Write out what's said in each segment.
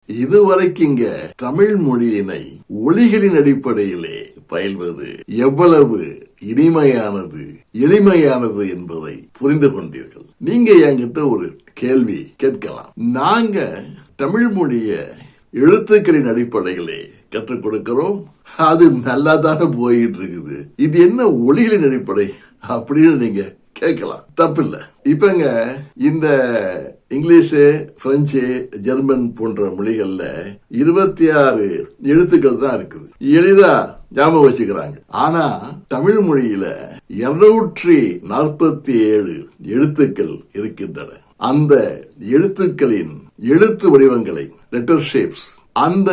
இதுவரைக்கும் இங்க தமிழ் மொழியினை ஒலிகளின் அடிப்படையிலே பயில்வது எவ்வளவு இனிமையானது எளிமையானது என்பதை புரிந்து கொண்டீர்கள். நீங்க என்கிட்ட ஒரு கேள்வி கேட்கலாம். நாங்க தமிழ் மொழிய எழுத்துக்களின் அடிப்படையிலே கற்றுக் கொடுக்கிறோம், அது நல்லா தானே போயிட்டு இருக்குது, இது என்ன ஒலிகளின் அடிப்படை அப்படின்னு நீங்க கேட்கலாம். தப்பில்ல. இப்பங்க இந்த இங்கிலீஷு, பிரெஞ்சு, ஜெர்மன் போன்ற மொழிகள்ல 26 எழுத்துக்கள் தான் இருக்குது, எளிதா ஞாபகம் வச்சுக்கிறாங்க. ஆனா தமிழ் மொழியில 247 எழுத்துக்கள் இருக்கின்றன. அந்த எழுத்துக்களின் எழுத்து வடிவங்களை, லெட்டர் ஷேப்ஸ், அந்த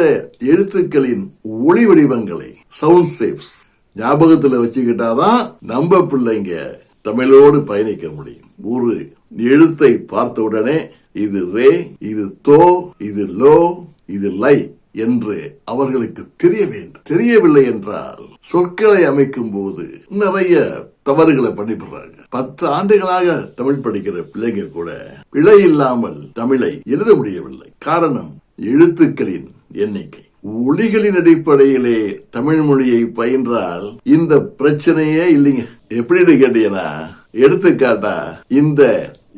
எழுத்துக்களின் ஒளி வடிவங்களை, சவுண்ட் ஷேப்ஸ் ஞாபகத்துல வச்சுக்கிட்டாதான் நம்ம பிள்ளைங்க தமிழோடு பயணிக்க முடியும். ஒரு எழுத்தை பார்த்த உடனே இது ரே, இது தோ, இது லோ, இது லை என்று அவர்களுக்கு தெரிய வேண்டும். தெரியவில்லை என்றால் சொற்களை அமைக்கும் போது நிறைய தவறுகளை பண்ணிவிடுறாங்க. 10 ஆண்டுகளாக தமிழ் படிக்கிற பிள்ளைங்க கூட பிழை இல்லாமல் தமிழை எழுத முடியவில்லை. காரணம் எழுத்துக்களின் எண்ணிக்கை. ஒலிகளின் அடிப்படையிலே தமிழ் மொழியை பயின்றால் இந்த பிரச்சனையே இல்லைங்க. எப்படின்னு கேட்டீங்கன்னா, எடுத்துக்காட்டா இந்த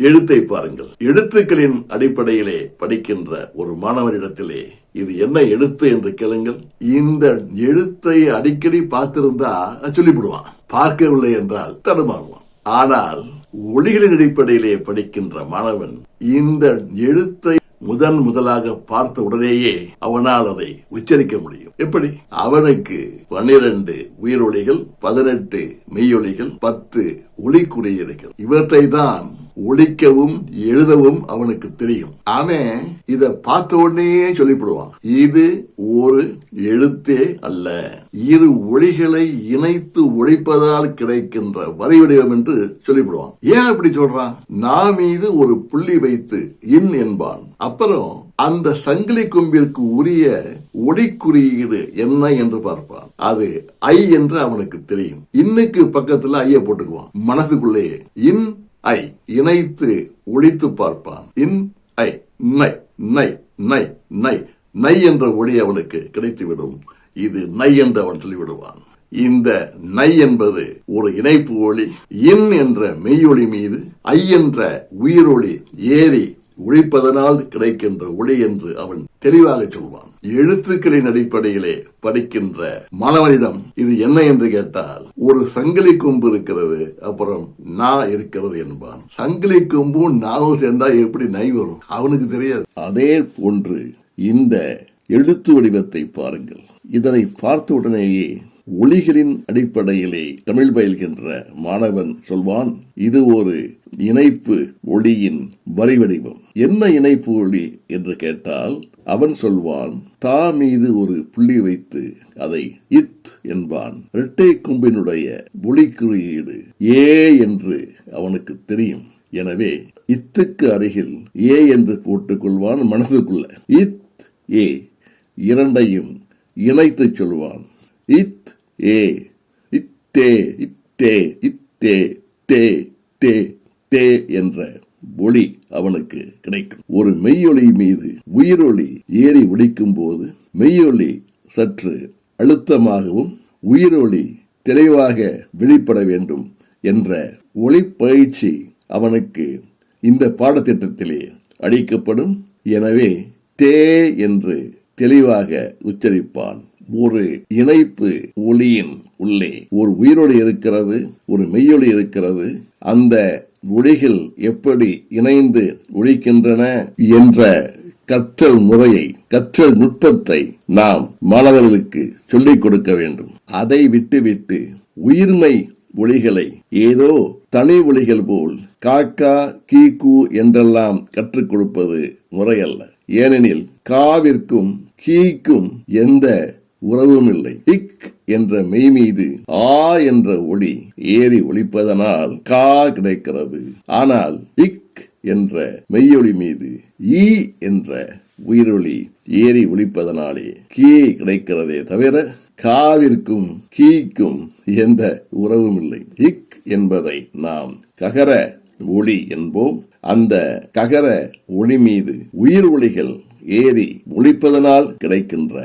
எழுத்தை பாருங்கள். எழுத்துக்களின் அடிப்படையிலே படிக்கின்ற ஒரு மாணவரிடத்திலே இது என்ன எழுத்து என்று கேளுங்கள். இந்த எழுத்தை அடிக்கடி பார்த்திருந்தா சொல்லிவிடுவான், பார்க்கவில்லை என்றால் தடுமாறுவான். ஆனால் ஒலிகளின் அடிப்படையிலே படிக்கின்ற மாணவன் இந்த எழுத்தை முதலாக பார்த்த உடனேயே அவனால் அதை உச்சரிக்க முடியும். எப்படி? அவனுக்கு 12 உயிரொலிகள், 18 மெய்யொலிகள், 10 ஒலி குறியீடுகள், இவற்றை தான் ஒலிக்கவும் எழுதவும் அவனுக்கு தெரியும். அவன் இத பார்த்த உடனே சொல்லிவிடுவான். இது ஒரு எழுத்தே அல்ல, இரு ஒலிகளை இணைத்து ஒழிப்பதால் கிடைக்கின்ற வரி வடிவம் என்று சொல்லிவிடுவான். ஏன் அப்படி சொல்றான்? நான் மீது ஒரு புள்ளி வைத்து இன் என்பான். அப்புறம் அந்த சங்கிலி கொம்பிற்கு உரிய ஒளி குறியீடு என்ன என்று பார்ப்பான். அது ஐ என்று அவனுக்கு தெரியும். இன்னுக்கு பக்கத்துல ஐய போட்டுக்குவான். மனசுக்குள்ளேயே இன் ஐ இணைத்து ஒழித்து பார்ப்பான். இன் ஐ நை நை நை நை நை என்ற ஒளி அவனுக்கு கிடைத்துவிடும். இது நை என்று அவன் சொல்லிவிடுவான். இந்த நை என்பது ஒரு இணைப்பு ஒளி. இன் என்ற மெய்யொலி மீது ஐ என்ற உயிரொளி ஏறி ஒழிப்பதனால் கிடைக்கின்ற ஒளி என்று அவன் தெளிவாக சொல்வான். எழுத்துக்களின் அடிப்படையிலே படிக்கின்ற மாணவனிடம் இது என்ன என்று கேட்டால், ஒரு சங்கிலி கொம்பு இருக்கிறது, அப்புறம் நா இருக்கிறது என்பான். சங்கிலி கொம்பும் நாவும் சேர்ந்தா எப்படி நை வரும்? அவனுக்கு தெரியாது. அதே போன்று இந்த எழுத்து வடிவத்தை பாருங்கள். இதனை பார்த்த உடனேயே ஒலிகளின் அடிப்படையிலே தமிழ் பயில்கின்ற மாணவன் சொல்வான், இது ஒரு இணைப்பு ஒளியின் வரி வடிவம். என்ன இணைப்பு ஒளி என்று கேட்டால் அவன் சொல்வான், தா மீது ஒரு புள்ளி வைத்து அதை இத் என்பான். இரட்டை கொம்பினுடைய ஒளி குறியீடு ஏ என்று அவனுக்கு தெரியும். எனவே இத்துக்கு அருகில் ஏ என்று போட்டுக் கொள்வான் மனசுக்குள்ள. இத் ஏ இரண்டையும் இணைத்து சொல்வான். இத் ஏ இத்தே இத்தே இத்தே தே தே தே என்ற ஒளி அவனுக்கு கிடைக்கும். ஒரு மெய்யொலி மீது உயிரொலி ஏறி ஒலிக்கும் போது மெய்யொலி சற்று அழுத்தமாகவும் உயிரொலி தெளிவாக வெளிப்பட வேண்டும் என்ற ஒளி பயிற்சி அவனுக்கு இந்த பாடத்திட்டத்திலே அளிக்கப்படும். எனவே தே என்று தெளிவாக உச்சரிப்பான். ஒரு இணைப்பு ஒளியின் உள்ளே ஒரு உயிரொலி இருக்கிறது, ஒரு மெய்யொலி இருக்கிறது. அந்த ஒளிகள் எப்படி இணைந்து ஒழிக்கின்றன என்ற கற்றல் முறையை, கற்றல் நுட்பத்தை நாம் மாணவர்களுக்கு சொல்லிக் கொடுக்க வேண்டும். அதை விட்டுவிட்டு உயிர்மை ஒளிகளை ஏதோ தனி ஒளிகள் போல் காக்கா கீக்கு என்றெல்லாம் கற்றுக் கொடுப்பது முறையல்ல. ஏனெனில் காவிற்கும் கீக்கும் எந்த உறவும் இல்லை. இக் என்ற மெய் மீது ஆ என்ற ஒளி ஏறி ஒலிப்பதனால் கா கிடைக்கிறது. ஆனால் இக் என்ற மெய்யொலி மீது ஈ என்ற உயிரொலி ஏறி ஒலிப்பதனாலே கீ கிடைக்கிறதே தவிர காவிற்கும் கீக்கும் எந்த உறவும் இல்லை. இக் என்பதை நாம் ககர ஒளி என்போம். அந்த ககர ஒளி மீது உயிர் ஒளிகள் ஏறி ஒலிப்பதனால் கிடைக்கின்ற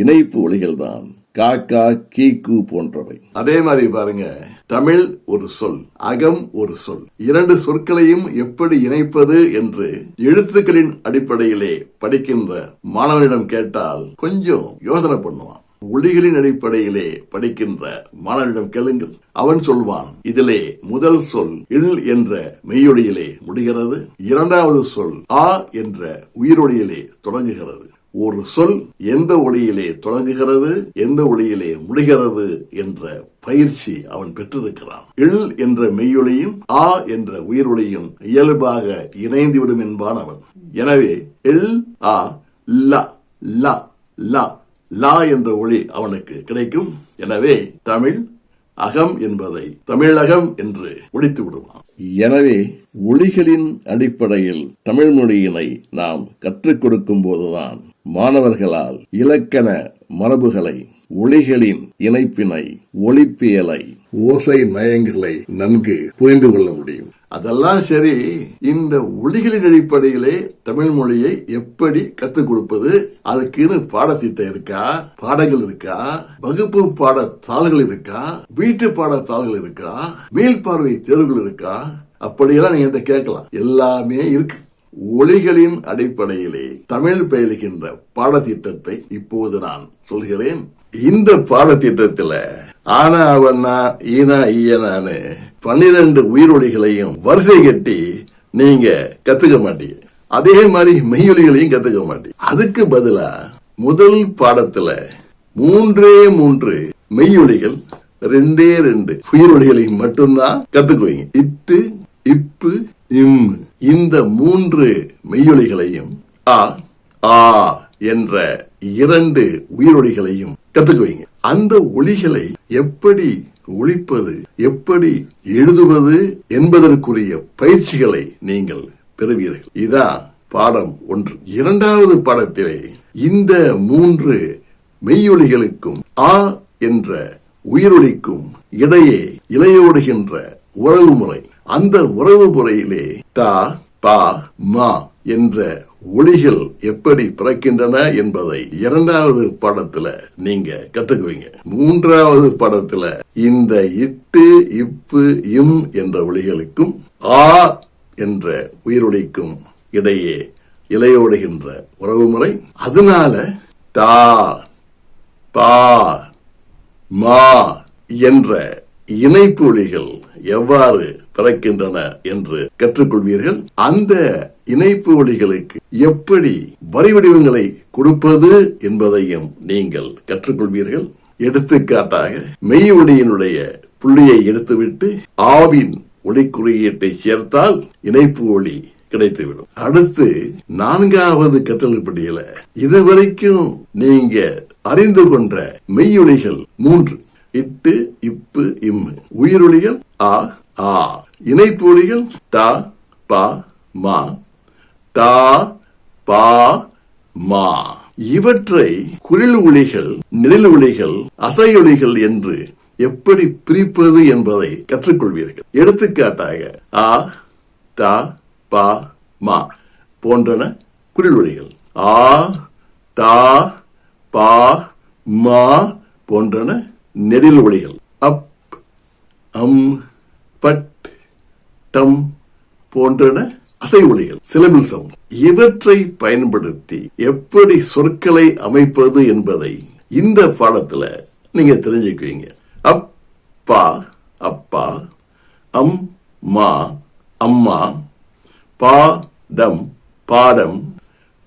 இணைப்பு ஒலிகள்தான் காக்கா கீக்கு போன்றவை. அதே மாதிரி பாருங்க, தமிழ் ஒரு சொல், அகம் ஒரு சொல். இரண்டு சொற்களையும் எப்படி இணைப்பது என்று எழுத்துக்களின் அடிப்படையிலே படிக்கின்ற மாணவனிடம் கேட்டால் கொஞ்சம் யோசனை பண்ணுவான். ஒலிகளின் அடிப்படையிலே படிக்கின்ற மாணவனிடம் கேளுங்கள், அவன் சொல்வான், இதிலே முதல் சொல் இல் என்ற மெய்யொலியிலே முடிகிறது, இரண்டாவது சொல் ஆ என்ற உயிரொலியிலே தொடங்குகிறது. ஒரு சொல் எந்த ஒளியிலே தொடங்குகிறது, எந்த ஒளியிலே முடிகிறது என்ற பயிற்சி அவன் பெற்றிருக்கிறான். இல் என்ற மெய்யொலியும் ஆ என்ற உயிரொலியும் இயல்பாக இணைந்துவிடும் என்பான் அவன். எனவே இல் ஆ லா லா லா லா என்ற ஒளி அவனுக்கு கிடைக்கும். எனவே தமிழ் அகம் என்பதை தமிழகம் என்று முடித்து விடுவான். எனவே ஒளிகளின் அடிப்படையில் தமிழ் மொழியினை நாம் கற்றுக் கொடுக்கும் போதுதான் மாணவர்களால் இலக்கண மரபுகளை, ஒளிகளின் இணைப்பினை, ஒலிப்பியலை, ஓசை நயங்களை நன்கு புரிந்து கொள்ள முடியும். அதெல்லாம் சரி, இந்த ஒளிகளின் அடிப்படையிலே தமிழ் மொழியை எப்படி கற்றுக் கொடுப்பது? அதுக்குன்னு பாடத்திட்டம் இருக்கா? பாடங்கள் இருக்கா? வகுப்பு பாடத்தாள்கள் இருக்கா? வீட்டு பாடத்தாள்கள் இருக்கா? மீள்பார்வை தேர்வுகள் இருக்கா? அப்படியெல்லாம் நீங்க கேட்கலாம். எல்லாமே இருக்கு. ஒளிகளின் அடிப்படையிலே தமிழ் பயிலுகின்ற பாடத்திட்டத்தை இப்போது நான் சொல்கிறேன். இந்த பாடத்திட்டத்தில் ஆனா அவனா ஈனா ஈயனான்னு 12 உயிரொலிகளையும் வரிசை கட்டி நீங்க கத்துக்க மாட்டீங்க. அதே மாதிரி மெய்யொலிகளையும் கத்துக்க மாட்டீங்க. அதுக்கு பதிலா முதல் பாடத்துல 3 மெய்யொலிகள், 2 உயிரொலிகளையும் மட்டும்தான் கத்துக்குவீங்க. இட்டு, இப்பு, இம். இந்த 3 மெய்யொலிகளையும் ஆ ஆ என்ற 2 உயிரொலிகளையும் கத்துக்குவீங்க. அந்த ஒலிகளை எப்படி ஒலிப்பது, எப்படி எழுதுவது என்பதற்குரிய பயிற்சிகளை நீங்கள் பெறுவீர்கள். இதான் பாடம் 1. இரண்டாவது பாடத்திலே இந்த 3 மெய்யொலிகளுக்கும் ஆ என்ற உயிரொலிக்கும் இடையே இலையோடுகின்ற உறவு முறை, அந்த உறவு முறையிலே தா பா மா என்ற ஒலிகள் எப்படி பிறக்கின்றன என்பதை இரண்டாவது பாடத்துல நீங்க கத்துக்குவீங்க. மூன்றாவது பாடத்துல இந்த இட்டு, இப்பு, இம் என்ற ஒலிகளுக்கும் ஆ என்ற உயிரொலிக்கும் இடையே இலையோடுகின்ற உறவுமுறை, அதனால தா பா மா என்ற இணைப்பு ஒலிகள் எவ்வாறு பிறக்கின்றன என்று கற்றுக்கொள்வீர்கள். அந்த இணைப்பு ஒலிகளுக்கு எப்படி வரி வடிவங்களை கொடுப்பது என்பதையும் நீங்கள் கற்றுக்கொள்வீர்கள். எடுத்துக்காட்டாக மெய் ஒலியினுடைய புள்ளியை எடுத்துவிட்டு ஆவின் ஒலி குறியீட்டை சேர்த்தால் இணைப்பு ஒலி கிடைத்துவிடும். அடுத்து 4வது கற்றல்படியில இதுவரைக்கும் நீங்க அறிந்து கொண்ட மெய்யொலிகள் 3: இட்டு, இப்பு, இம். உயிரொலிகள் ஆ ஆ. இணைப்பு ஒலிகள் டா பா மா, டா பா மா. இவற்றை குறில் ஒலிகள், நெடில் ஒலிகள், அசையொலிகள் என்று எப்படி பிரிப்பது என்பதை கற்றுக்கொள்வீர்கள். எடுத்துக்காட்டாக ஆ டா பா மா போன்றன குறில் ஒலிகள். ஆ டா பா மா போன்றன நெடில் ஒலிகள். அப் அம் பட் டம் போன்றன அசை ஒலிகள், சிலபிள் சவுண்ட். இவற்றை பயன்படுத்தி எப்படி சொற்களை அமைப்பது என்பதை இந்த பாடத்துல நீங்க தெரிஞ்சுக்குவீங்க. அப்பா அப்பா, அம் மா அம்மா, பாடம் பாடம்,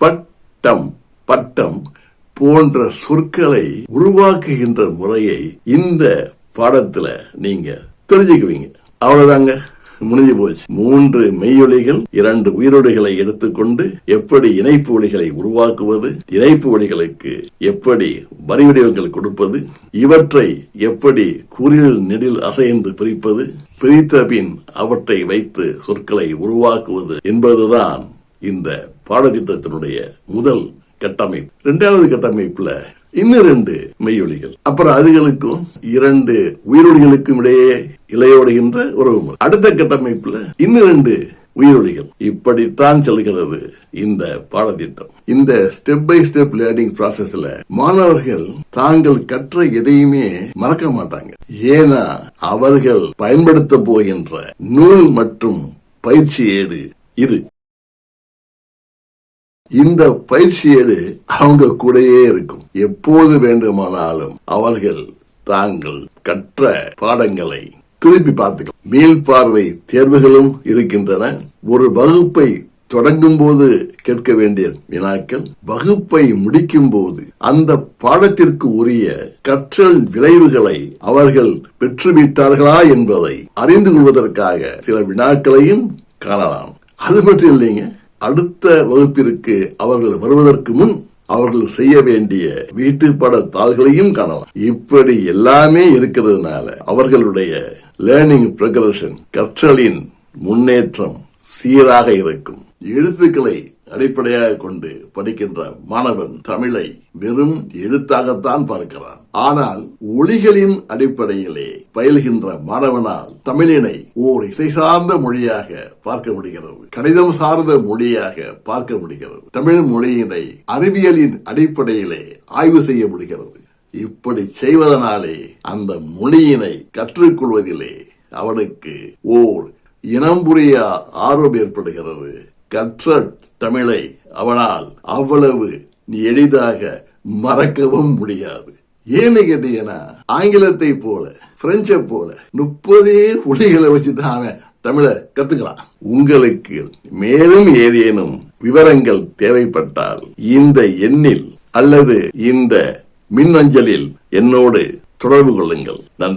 பட்டம் பட்டம் போன்ற சொற்களை உருவாக்குகின்ற முறையை இந்த பாடத்துல நீங்க தெரிஞ்சுக்குவீங்க. அவ்வளவுதாங்க, முடிஞ்சு போச்சு. 3 மெய்யொலிகள், 2 உயிரொலிகளை எடுத்துக்கொண்டு எப்படி இணைப்பு ஒலிகளை உருவாக்குவது, இணைப்பு ஒலிகளுக்கு எப்படி வரி வடிவங்கள் கொடுப்பது, இவற்றை எப்படி குறில் நெடில் அசை என்று பிரிப்பது, பிரித்த பின் அவற்றை வைத்து சொற்களை உருவாக்குவது என்பதுதான் இந்த பாடத்திட்டத்தினுடைய முதல் கட்டமைப்பு. 2வது கட்டமைப்புல இன்னும் 2 மெய்யொலிகள், அப்புறம் அதுகளுக்கும் 2 உயிரொலிகளுக்கும் இடையே இலையோடுகின்ற உறவு முறை. அடுத்த கட்டமைப்புல இன்னும் 2 உயிரொலிகள். இப்படித்தான் செல்கிறது இந்த பாடத்திட்டம். இந்த ஸ்டெப் பை ஸ்டெப் லேர்னிங் ப்ராசஸ்ல மாணவர்கள் தாங்கள் கற்ற எதையுமே மறக்க மாட்டாங்க. ஏன்னா அவர்கள் பயன்படுத்த போகின்ற நூல் மற்றும் பயிற்சி ஏடு இது. இந்த பயிற்சி ஏடு அவங்க கூடயே இருக்கும். எப்போது வேண்டுமானாலும் அவர்கள் தாங்கள் கற்ற பாடங்களை திருப்பி பார்த்துக்கலாம். மீள்பார்வை தேர்வுகளும் இருக்கின்றன. ஒரு வகுப்பை தொடங்கும் போது கேட்க வேண்டிய வினாக்கள், வகுப்பை முடிக்கும் போது அந்த பாடத்திற்கு உரிய கற்றல் விளைவுகளை அவர்கள் பெற்றுவிட்டார்களா என்பதை அறிந்து கொள்வதற்காக சில வினாக்களையும் காணலாம். அது மட்டும் இல்லைங்க, அடுத்த வகுப்பிற்கு அவர்கள் வருவதற்கு முன் அவர்கள் செய்ய வேண்டிய வீட்டு பாட தாள்களையும் காணலாம். இப்படி எல்லாமே இருக்கிறதுனால அவர்களுடைய லேர்னிங் ப்ரோக்ரஷன், கற்றலின் முன்னேற்றம் சீராக இருக்கும். எழுத்துக்களை அடிப்படையாக கொண்டு படிக்கின்ற மாணவன் தமிழை வெறும் எழுத்தாகத்தான் பார்க்கிறான். ஆனால் ஒலிகளின் அடிப்படையிலே பயில்கின்ற மாணவனால் தமிழினை ஓர் இசை சார்ந்த மொழியாக பார்க்க முடிகிறது, கணிதம் சார்ந்த மொழியாக பார்க்க முடிகிறது. தமிழ் மொழியினை அறிவியலின் அடிப்படையிலே ஆய்வு செய்ய முடிகிறது. இப்படி செய்வதனாலே அந்த மொழியினை கற்றுக்கொள்வதிலே அவனுக்கு ஓர் இனம் புரிய ஆர்வம் ஏற்படுகிறது. கற்ற தமிழை அவனால் அவ்வளவு எளிதாக மறக்கவும் முடியாது. ஏன்னு கேட்டீங்கன்னா, ஆங்கிலத்தை போல பிரெஞ்சை போல 30 ஒலிகளை வச்சுதான் அவன் தமிழை கத்துக்கிறான். உங்களுக்கு மேலும் ஏதேனும் விவரங்கள் தேவைப்பட்டால் இந்த எண்ணில் அல்லது இந்த மின்னஞ்சலில் என்னோடு தொடர்பு கொள்ளுங்கள். நன்றி.